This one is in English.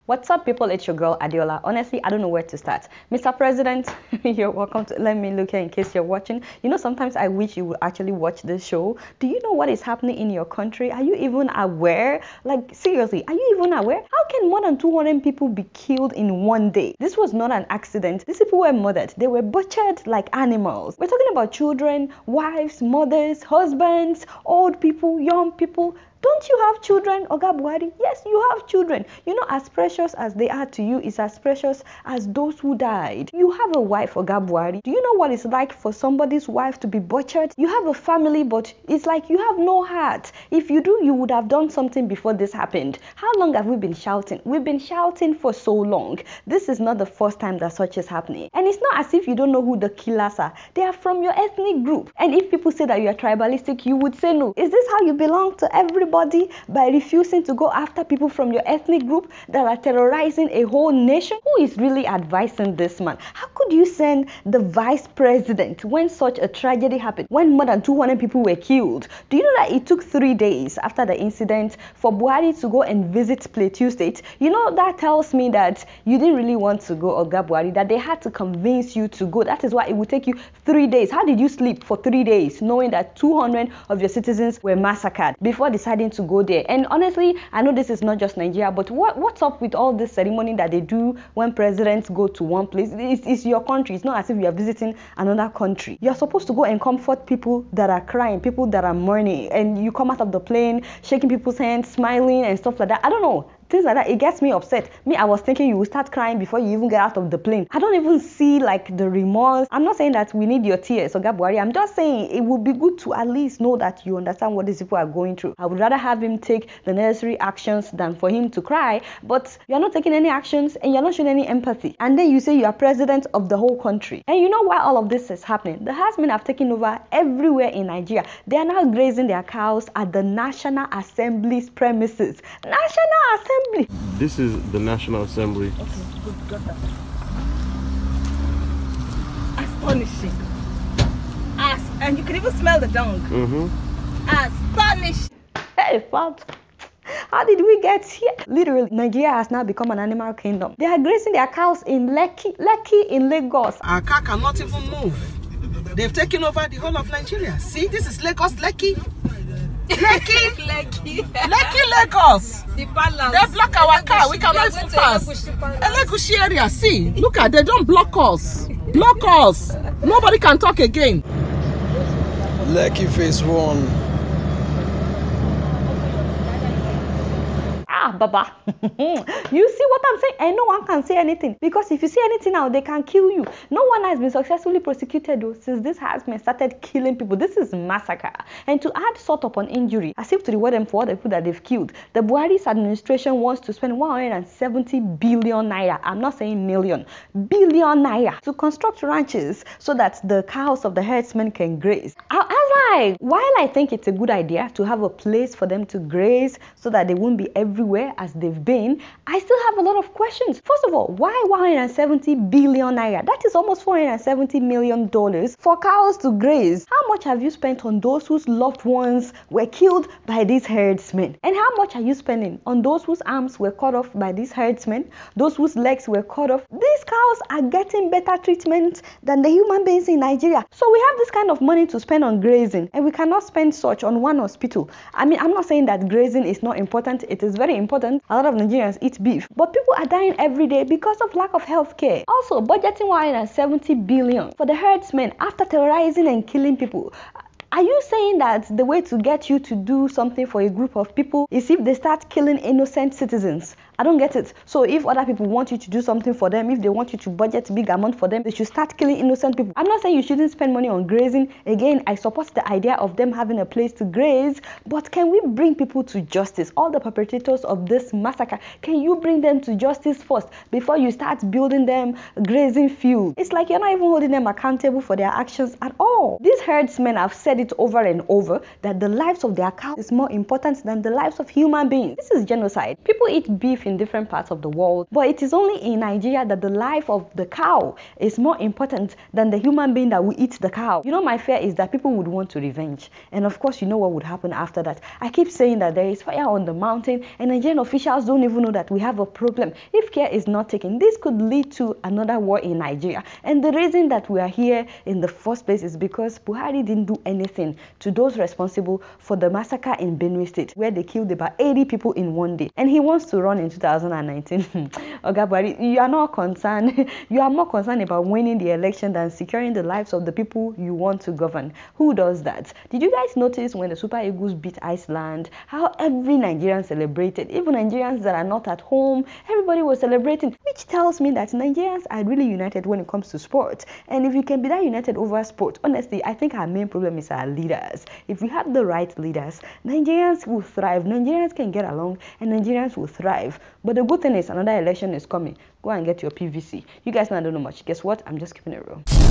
What's up, people? It's your girl Adiola. Honestly, I don't know where to start. Mr. President, you're welcome to let me look here in case you're watching. You know, sometimes I wish you would actually watch this show. Do you know what is happening in your country? Are you even aware? Like, seriously, are you even aware? How can more than 200 people be killed in one day? This was not an accident. These people were murdered. They were butchered like animals. We're talking about children, wives, mothers, husbands, old people, young people. Don't you have children, Oga Buhari? Yes, you have children. You know, as precious as they are to you is as precious as those who died. You have a wife, Oga Buhari. Do you know what it's like for somebody's wife to be butchered? You have a family, but it's like you have no heart. If you do, you would have done something before this happened. How long have we been shouting? We've been shouting for so long. This is not the first time that such is happening. And it's not as if you don't know who the killers are. They are from your ethnic group. And if people say that you are tribalistic, you would say no. Is this how you belong to everybody? By refusing to go after people from your ethnic group that are terrorizing a whole nation? Who is really advising this man? How could you send the vice president when such a tragedy happened, when more than 200 people were killed? Do you know that it took 3 days after the incident for Buhari to go and visit Plateau State? You know, that tells me that you didn't really want to go, Oga Buhari, that they had to convince you to go. That is why it would take you 3 days. How did you sleep for 3 days knowing that 200 of your citizens were massacred before deciding to go there? And honestly, I know this is not just Nigeria, but what's up with all this ceremony that they do when presidents go to one place? It's your country. It's not as if you are visiting another country. You're supposed to go and comfort people that are crying, people that are mourning, and you come out of the plane shaking people's hands, smiling and stuff like that. I don't know. Things like that, it gets me upset. Me, I was thinking you would start crying before you even get out of the plane. I don't even see like the remorse. I'm not saying that we need your tears, Oga Buhari. I'm just saying it would be good to at least know that you understand what these people are going through. I would rather have him take the necessary actions than for him to cry, but you're not taking any actions and you're not showing any empathy. And then you say you are president of the whole country. And you know why all of this is happening? The herdsmen have taken over everywhere in Nigeria. They are now grazing their cows at the National Assembly's premises. National Assembly. This is the National Assembly. Okay, good, got that. Astonishing. And you can even smell the dung. Astonishing. Hey, fat. How did we get here? Literally, Nigeria has now become an animal kingdom. They are grazing their cows in Lekki in Lagos. Our car cannot even move. They've taken over the whole of Nigeria. See, this is Lagos, Lekki. Lekki, Lagos. They block our car. We cannot even pass. Elegushi area. See, look at, they don't block us. Block us. Nobody can talk again. Lekki phase 1. Baba. You see what I'm saying? And no one can say anything, because if you say anything now, they can kill you. No one has been successfully prosecuted though since this herdsmen started killing people. This is massacre. And to add salt upon injury, as if to reward them for all the people that they've killed, the Buhari's administration wants to spend 170 billion naira. I'm not saying million, billion naira to construct ranches so that the cows of the herdsmen can graze. While I think it's a good idea to have a place for them to graze so that they won't be everywhere as they've been, I still have a lot of questions. First of all, why 170 billion naira? That is almost $470 million for cows to graze. How much have you spent on those whose loved ones were killed by these herdsmen? And how much are you spending on those whose arms were cut off by these herdsmen, those whose legs were cut off? These cows are getting better treatment than the human beings in Nigeria. So we have this kind of money to spend on grazing, and we cannot spend such on one hospital. I mean, I'm not saying that grazing is not important. It is very important. A lot of Nigerians eat beef, but people are dying every day because of lack of health care. Also, budgeting 170 billion for the herdsmen after terrorizing and killing people. Are you saying that the way to get you to do something for a group of people is if they start killing innocent citizens? I don't get it. So if other people want you to do something for them, if they want you to budget big amount for them, they should start killing innocent people. I'm not saying you shouldn't spend money on grazing. Again, I support the idea of them having a place to graze, but can we bring people to justice? All the perpetrators of this massacre, can you bring them to justice first before you start building them grazing fields? It's like you're not even holding them accountable for their actions at all. These herdsmen have said it over and over that the lives of their cows is more important than the lives of human beings. This is genocide. People eat beef beef in different parts of the world, but it is only in Nigeria that the life of the cow is more important than the human being that will eat the cow. You know, my fear is that people would want to revenge, and of course you know what would happen after that. I keep saying that there is fire on the mountain, and Nigerian officials don't even know that we have a problem. If care is not taken, this could lead to another war in Nigeria. And the reason that we are here in the first place is because Buhari didn't do anything to those responsible for the massacre in Benue State, where they killed about 80 people in one day. And he wants to run in 2019. Oga Buhari, you are not concerned. You are more concerned about winning the election than securing the lives of the people you want to govern. Who does that? Did you guys notice when the Super Eagles beat Iceland, how every Nigerian celebrated? Even Nigerians that are not at home, everybody was celebrating, which tells me that Nigerians are really united when it comes to sport. And if you can be that united over sport, honestly, I think our main problem is our leaders. If we have the right leaders, Nigerians will thrive. Nigerians can get along and Nigerians will thrive. But the good thing is another election is coming. Go and get your PVC. You guys know I don't know much. Guess what? I'm just keeping it real.